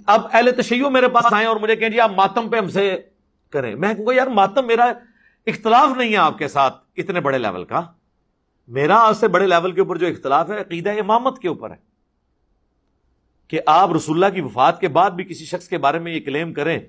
اب اہل تشیع میرے پاس آئیں اور مجھے کہیں جی آپ ماتم پہ ہم سے کریں، میں کہوں گا یار ماتم میرا اختلاف نہیں ہے آپ کے ساتھ اتنے بڑے لیول کا، میرا آپ سے بڑے لیول کے اوپر جو اختلاف ہے عقیدہ امامت کے اوپر ہے کہ آپ رسول اللہ کی وفات کے بعد بھی کسی شخص کے بارے میں یہ کلیم کریں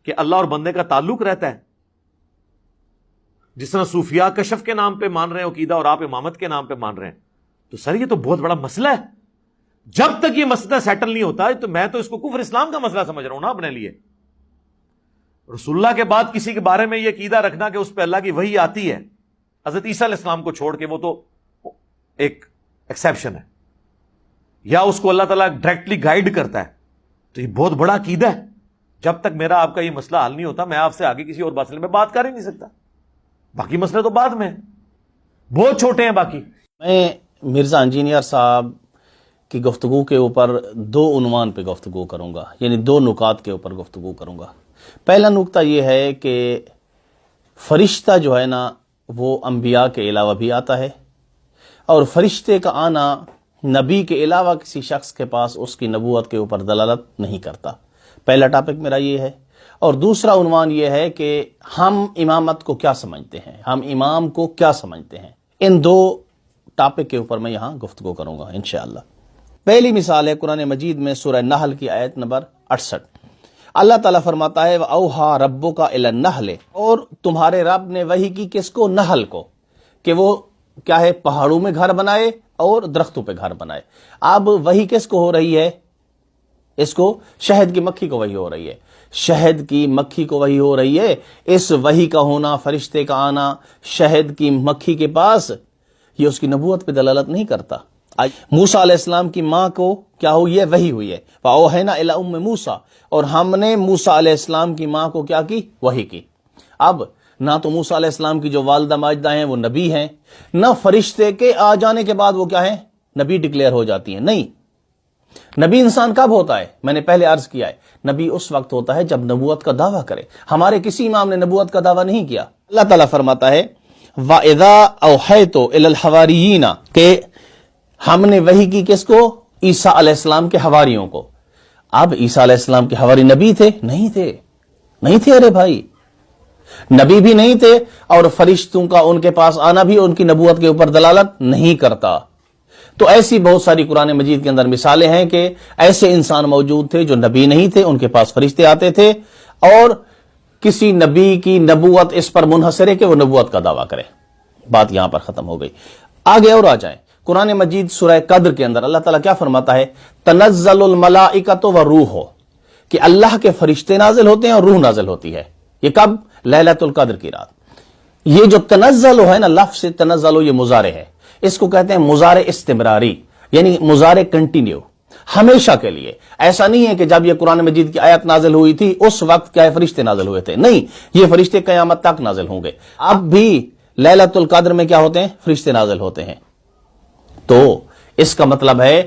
کہ اللہ اور بندے کا تعلق رہتا ہے، جس طرح صوفیاء کشف کے نام پہ مان رہے ہیں عقیدہ اور آپ امامت کے نام پہ مان رہے ہیں، تو سر یہ تو بہت بڑا مسئلہ ہے۔ جب تک یہ مسئلہ سیٹل نہیں ہوتا تو میں تو اس کو کفر اسلام کا مسئلہ سمجھ رہا ہوں نا اپنے لیے۔ رسول اللہ کے بعد کسی کے بارے میں یہ عقیدہ رکھنا کہ اس پہ اللہ کی وحی آتی ہے، حضرت عیسیٰ علیہ السلام کو چھوڑ کے، وہ تو ایک ایکسیپشن ہے، یا اس کو اللہ تعالیٰ ڈائریکٹلی گائیڈ کرتا ہے، تو یہ بہت بڑا عقیدہ ہے۔ جب تک میرا آپ کا یہ مسئلہ حل نہیں ہوتا میں آپ سے آگے کسی اور مسئلے میں بات کر ہی نہیں سکتا، باقی مسئلے تو بعد میں بہت چھوٹے ہیں۔ باقی میں مرزا انجینئر صاحب کی گفتگو کے اوپر دو عنوان پہ گفتگو کروں گا، یعنی دو نکات کے اوپر گفتگو کروں گا۔ پہلا نکتہ یہ ہے کہ فرشتہ جو ہے نا وہ انبیاء کے علاوہ بھی آتا ہے، اور فرشتے کا آنا نبی کے علاوہ کسی شخص کے پاس اس کی نبوت کے اوپر دلالت نہیں کرتا۔ پہلا ٹاپک میرا یہ ہے، اور دوسرا عنوان یہ ہے کہ ہم امامت کو کیا سمجھتے ہیں، ہم امام کو کیا سمجھتے ہیں۔ ان دو ٹاپک کے اوپر میں یہاں گفتگو کروں گا انشاءاللہ۔ پہلی مثال ہے قرآن مجید میں سورہ نحل کی آیت نمبر 68۔ اللہ تعالیٰ فرماتا ہے وَأَوْحَىٰ رَبُّكَ إِلَى النَّحْلِ، اور تمہارے رب نے وحی کی کس کو؟ نحل کو، کہ وہ کیا ہے، پہاڑوں میں گھر بنائے اور درختوں پہ گھر بنائے۔ اب وحی کس کو ہو رہی ہے؟ اس کو شہد کی مکھی کو وحی ہو رہی ہے، شہد کی مکھی کو وحی ہو رہی ہے۔ اس وحی کا ہونا، فرشتے کا آنا شہد کی مکھی کے پاس، یہ اس کی نبوت پہ دلالت نہیں کرتا۔ موسیٰ علیہ السلام کی ماں کو کیا ہوئی ہے؟ وحی ہوئی ہے، فَأَوْحَيْنَا إِلَىٰ أُمِّ مُوسَىٰ، اور ہم نے موسیٰ علیہ السلام کی ماں کو کیا کی؟ وحی کی۔ اب نہ تو موسیٰ علیہ السلام کی جو والدہ ماجدہ ہیں وہ نبی ہیں، نہ فرشتے کے آ جانے کے بعد وہ کیا ہیں؟ نبی ڈکلیئر ہو جاتی ہیں۔ نہیں، نبی انسان کب ہوتا ہے؟ میں نے پہلے عرض کیا ہے، نبی اس وقت ہوتا ہے جب نبوت کا دعویٰ کرے۔ ہمارے کسی امام نے نبوت کا دعویٰ نہیں کیا۔ اللہ تعالیٰ فرماتا ہے وَإِذَا أَوْحَيْتُ إِلَى الْحَوَارِيِّينَ، کہ ہم نے وحی کی کس کو؟ عیسیٰ علیہ السلام کے حواریوں کو۔ اب عیسیٰ علیہ السلام کے حواری نبی تھے؟ نہیں تھے، نہیں تھے، ارے بھائی نبی بھی نہیں تھے، اور فرشتوں کا ان کے پاس آنا بھی ان کی نبوت کے اوپر دلالت نہیں کرتا۔ تو ایسی بہت ساری قرآن مجید کے اندر مثالیں ہیں کہ ایسے انسان موجود تھے جو نبی نہیں تھے، ان کے پاس فرشتے آتے تھے، اور کسی نبی کی نبوت اس پر منحصر ہے کہ وہ نبوت کا دعویٰ کرے۔ بات یہاں پر ختم ہو گئی۔ آگے اور آ جائیں، قرآن مجید سورہ قدر کے اندر اللہ تعالیٰ کیا فرماتا ہے؟ تنزل الملائکۃ والروح، کہ اللہ کے فرشتے نازل ہوتے ہیں اور روح نازل ہوتی ہے۔ یہ کب؟ لیلۃ القدر کی رات۔ یہ جو تنزل ہے نا، لفظ تنزل یہ مضارع ہے، اس کو کہتے ہیں مضارع استمراری، یعنی مضارع کنٹینیو، ہمیشہ کے لیے۔ ایسا نہیں ہے کہ جب یہ قرآن مجید کی آیت نازل ہوئی تھی اس وقت کیا فرشتے نازل ہوئے تھے، نہیں، یہ فرشتے قیامت تک نازل ہوں گے۔ اب بھی لیلۃ القدر میں کیا ہوتے ہیں؟ فرشتے نازل ہوتے ہیں۔ تو اس کا مطلب ہے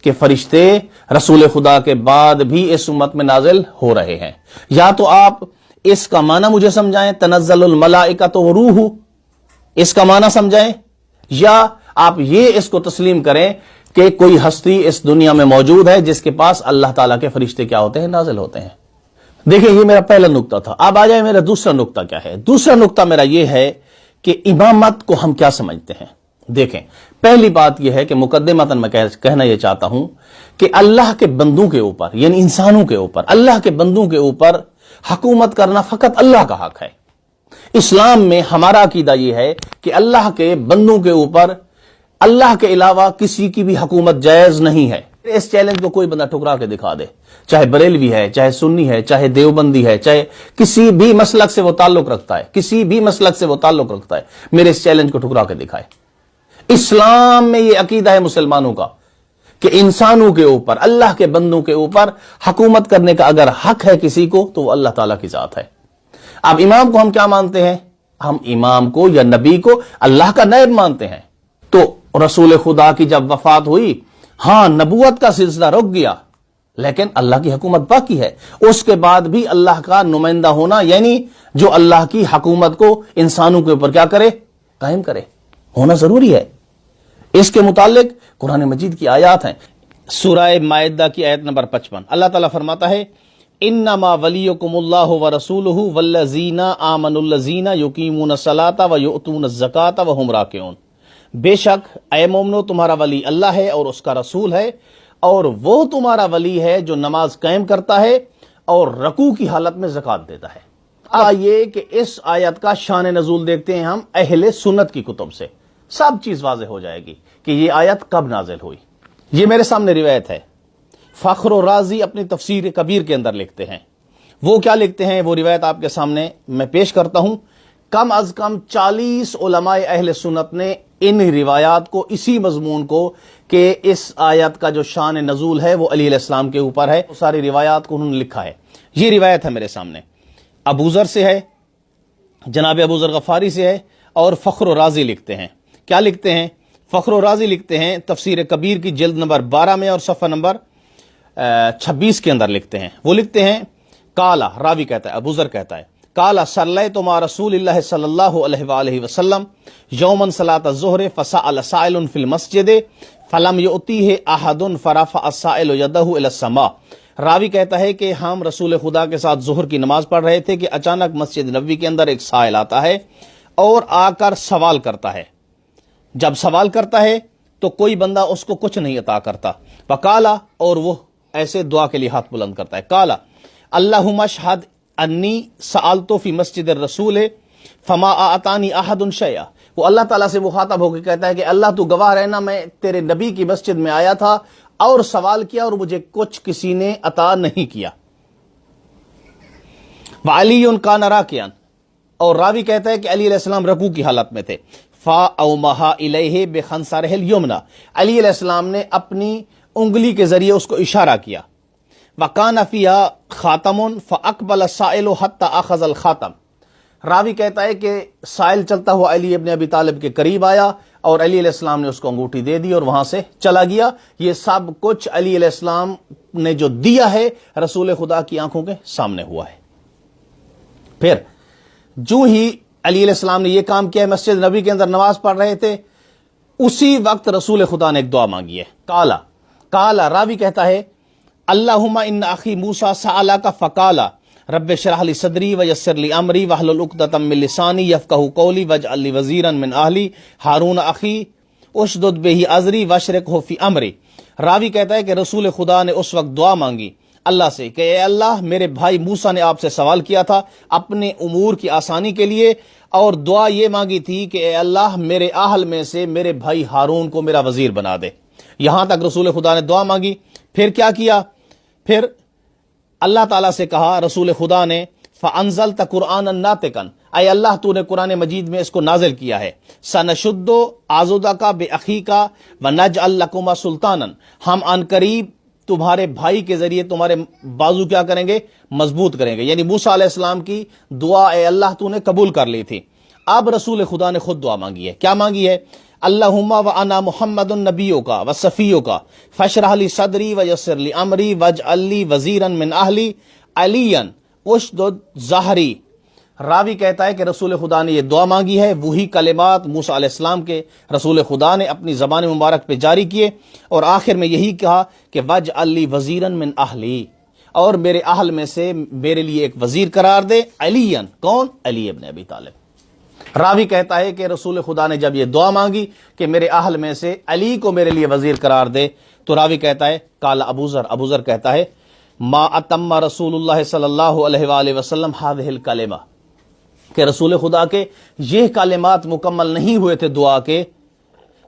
کہ فرشتے رسول خدا کے بعد بھی اس امت میں نازل ہو رہے ہیں۔ یا تو آپ اس کا معنی مجھے سمجھائیں، تنزل الملائکۃ والروح، اس کا معنی سمجھائیں، یا آپ یہ اس کو تسلیم کریں کہ کوئی ہستی اس دنیا میں موجود ہے جس کے پاس اللہ تعالیٰ کے فرشتے کیا ہوتے ہیں؟ نازل ہوتے ہیں۔ دیکھیں یہ میرا پہلا نقطہ تھا۔ اب آ جائے میرا دوسرا نقطہ کیا ہے۔ دوسرا نقطہ میرا یہ ہے کہ امامت کو ہم کیا سمجھتے ہیں۔ دیکھیں، پہلی بات یہ ہے کہ مقدمتاً میں کہنا یہ چاہتا ہوں کہ اللہ کے بندوں کے اوپر، یعنی انسانوں کے اوپر، اللہ کے بندوں کے اوپر حکومت کرنا فقط اللہ کا حق ہے۔ اسلام میں ہمارا عقیدہ یہ ہے کہ اللہ کے بندوں کے اوپر اللہ کے علاوہ کسی کی بھی حکومت جائز نہیں ہے۔ اس چیلنج کو کوئی بندہ ٹھکرا کے دکھا دے، چاہے بریلوی ہے، چاہے سنی ہے، چاہے دیوبندی ہے، چاہے کسی بھی مسلک سے وہ تعلق رکھتا ہے، کسی بھی مسلک سے وہ تعلق رکھتا ہے، میرے اس چیلنج کو ٹھکرا کے دکھائے۔ اسلام میں یہ عقیدہ ہے مسلمانوں کا کہ انسانوں کے اوپر، اللہ کے بندوں کے اوپر حکومت کرنے کا اگر حق ہے کسی کو تو وہ اللہ تعالیٰ کی ذات ہے۔ اب امام کو ہم کیا مانتے ہیں؟ ہم امام کو یا نبی کو اللہ کا نائب مانتے ہیں۔ تو رسول خدا کی جب وفات ہوئی، ہاں نبوت کا سلسلہ رک گیا، لیکن اللہ کی حکومت باقی ہے۔ اس کے بعد بھی اللہ کا نمائندہ ہونا، یعنی جو اللہ کی حکومت کو انسانوں کے اوپر کیا کرے؟ قائم کرے، ہونا ضروری ہے۔ اس کے متعلق قرآن مجید کی آیات ہیں۔ سورہ مائدہ کی آیت نمبر 55 اللہ تعالیٰ فرماتا ہے انما ولیکم اللہ ورسولہ والذین آمنوا الذین یقیمون الصلاۃ ویؤتون الزکاۃ وہم راکعون، بے شک اے مومنو تمہارا ولی اللہ ہے اور اس کا رسول ہے، اور وہ تمہارا ولی ہے جو نماز قائم کرتا ہے اور رکوع کی حالت میں زکوٰۃ دیتا ہے۔ آئیے کہ اس آیت کا شان نزول دیکھتے ہیں ہم اہل سنت کی کتب سے، سب چیز واضح ہو جائے گی کہ یہ آیت کب نازل ہوئی۔ یہ میرے سامنے روایت ہے، فخر و رازی اپنی تفسیر کبیر کے اندر لکھتے ہیں۔ وہ کیا لکھتے ہیں وہ روایت آپ کے سامنے میں پیش کرتا ہوں۔ کم از کم 40 علماء اہل سنت نے ان روایات کو، اسی مضمون کو کہ اس آیت کا جو شان نزول ہے وہ علی علیہ السلام کے اوپر ہے، وہ ساری روایات کو انہوں نے لکھا ہے۔ یہ روایت ہے میرے سامنے، ابو ذر سے ہے، جناب ابو ذر غفاری سے ہے، اور فخر و رازی لکھتے ہیں۔ کیا لکھتے ہیں؟ فخر و رازی لکھتے ہیں تفسیر کبیر کی جلد نمبر 12 میں اور صفحہ نمبر 26 کے اندر لکھتے ہیں۔ وہ لکھتے ہیں کالا، راوی کہتا ہے، ابو ذر کہتا ہے کالا صلیت مع رسول اللہ صلی اللہ علیہ وآلہ وسلم یوما صلاۃ الظہر فسأل سائل فی المسجد فلم یؤتیہ احد فرفع السائل یدہ الی السماء۔ راوی کہتا ہے کہ ہم رسول خدا کے ساتھ ظہر کی نماز پڑھ رہے تھے کہ اچانک مسجد نبوی کے اندر ایک سائل آتا ہے اور آ کر سوال کرتا ہے۔ جب سوال کرتا ہے تو کوئی بندہ اس کو کچھ نہیں عطا کرتا۔ وقالا، اور وہ ایسے دعا کے لیے ہاتھ بلند کرتا ہے، کالا اللہم اشہد انی سألت فی مسجد الرسول فما اعطانی احد شیئا۔ وہ اللہ تعالیٰ سے مخاطب ہو کے کہتا ہے کہ اللہ تو گواہ رہنا، میں تیرے نبی کی مسجد میں آیا تھا اور سوال کیا اور مجھے کچھ کسی نے عطا نہیں کیا۔ وعلی کان راکعا، اور راوی کہتا ہے کہ علی علیہ السلام رکوع کی حالت میں تھے۔ فاومھا الیہ بخنصرہ الیمنی، علی علیہ السلام نے اپنی انگلی کے ذریعے اس کو اشارہ کیا۔ وکان فیہا خاتم فاقبل السائل حتی اخذ الخاتم، راوی کہتا ہے کہ سائل چلتا ہوا علی ابن ابی طالب کے قریب آیا اور علی علیہ السلام نے اس کو انگوٹھی دے دی اور وہاں سے چلا گیا۔ یہ سب کچھ علی علیہ السلام نے جو دیا ہے رسول خدا کی آنکھوں کے سامنے ہوا ہے۔ پھر جو ہی علی علیہ السلام نے یہ کام کیا، مسجد نبی کے اندر نماز پڑھ رہے تھے، اسی وقت رسول خدا نے ایک دعا مانگی ہے۔ کالا راوی کہتا ہے اللہم ان اخی موسیٰ سألک فقالا رب اشرح لی صدری ویسر لی امری واحلل عقدۃ من لسانی یفقہوا قولی واجعل لی وزیرا من اہلی ہارون اخی اشدد بہ ازری واشرکہ فی امری۔ راوی کہتا ہے کہ رسول خدا نے اس وقت دعا مانگی اللہ سے کہ اے اللہ، میرے بھائی موسیٰ نے آپ سے سوال کیا تھا اپنے امور کی آسانی کے لیے، اور دعا یہ مانگی تھی کہ اے اللہ میرے اہل میں سے میرے بھائی ہارون کو میرا وزیر بنا دے۔ یہاں تک رسول خدا نے دعا مانگی۔ پھر کیا کیا؟ پھر اللہ تعالیٰ سے کہا رسول خدا نے فَأَنزَلْتَ قُرْآنًا نَاطِقًا، اے اللہ تو نے قرآن مجید میں اس کو نازل کیا ہے۔ سَنَشُدُّ عَضُدَكَ بِأَخِيكَ وَنَجْعَلْ لَكُمَا سُلْطَانًا، ہم عن قریب تمہارے بھائی کے ذریعے تمہارے بازو کیا کریں گے؟ مضبوط کریں گے۔ یعنی موسیٰ علیہ السلام کی دعا اے اللہ تو نے قبول کر لی تھی۔ اب رسول خدا نے خود دعا مانگی ہے۔ کیا مانگی ہے؟ اللہم وانا محمد نبیک وصفیک فاشرح لی صدری ویسر لی امری واجعل لی وزیرا من اہلی علیا اشدد ظہری۔ راوی کہتا ہے کہ رسول خدا نے یہ دعا مانگی ہے، وہی کلمات موسیٰ علیہ السلام کے رسول خدا نے اپنی زبان مبارک پہ جاری کیے، اور آخر میں یہی کہا کہ واجعل لی وزیرا من اہلی، اور میرے اہل میں سے میرے لیے ایک وزیر قرار دے۔ علیا، کون؟ علی ابن ابی طالب۔ راوی کہتا ہے کہ رسول خدا نے جب یہ دعا مانگی کہ میرے اہل میں سے علی کو میرے لیے وزیر قرار دے، تو راوی کہتا ہے کالا ابو ذر کہتا ہے ما اتم رسول اللہ صلی اللہ علیہ وآلہ وسلم هذه الکلمہ، کہ رسول خدا کے یہ کلمات مکمل نہیں ہوئے تھے دعا کے،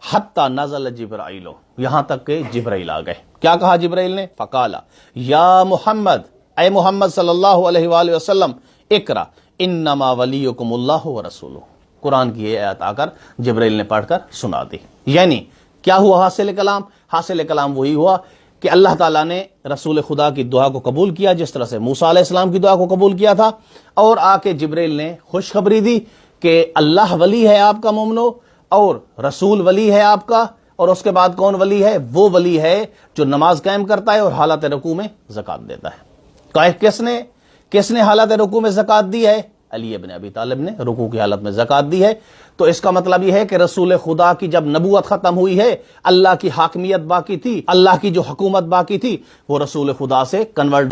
حتی نزل جبرائیل، یہاں تک کہ جبرائیل آ گئے۔ کیا کہا جبرائیل نے؟ فقالا یا محمد، اے محمد صلی اللہ علیہ وآلہ وسلم، اقرا انما ولیکم اللہ ورسولہ۔ قرآن کی یہ آیت آ کر جبرائیل نے پڑھ کر سنا دی۔ یعنی کیا ہوا حاصل کلام؟ حاصل کلام وہی ہوا کہ اللہ تعالیٰ نے رسول خدا کی دعا کو قبول کیا، جس طرح سے موسیٰ علیہ السلام کی دعا کو قبول کیا تھا، اور آ کے جبرائیل نے خوشخبری دی کہ اللہ ولی ہے آپ کا مومنو، اور رسول ولی ہے آپ کا، اور اس کے بعد کون ولی ہے؟ وہ ولی ہے جو نماز قائم کرتا ہے اور حالت رکوع میں زکوٰۃ دیتا ہے۔ کس نے حالت رکوع میں زکوٰۃ دی ہے؟ علی ابن ابی طالب نے رکوع کی حالت میں زکوٰۃ دی ہے. تو اس کا مطلب یہ ہے کہ رسول خدا کی جب نبوت ختم ہوئی ہے، اللہ کی حاکمیت باقی تھی، اللہ کی جو حکومت باقی تھی، وہ رسول خدا سے کنورٹ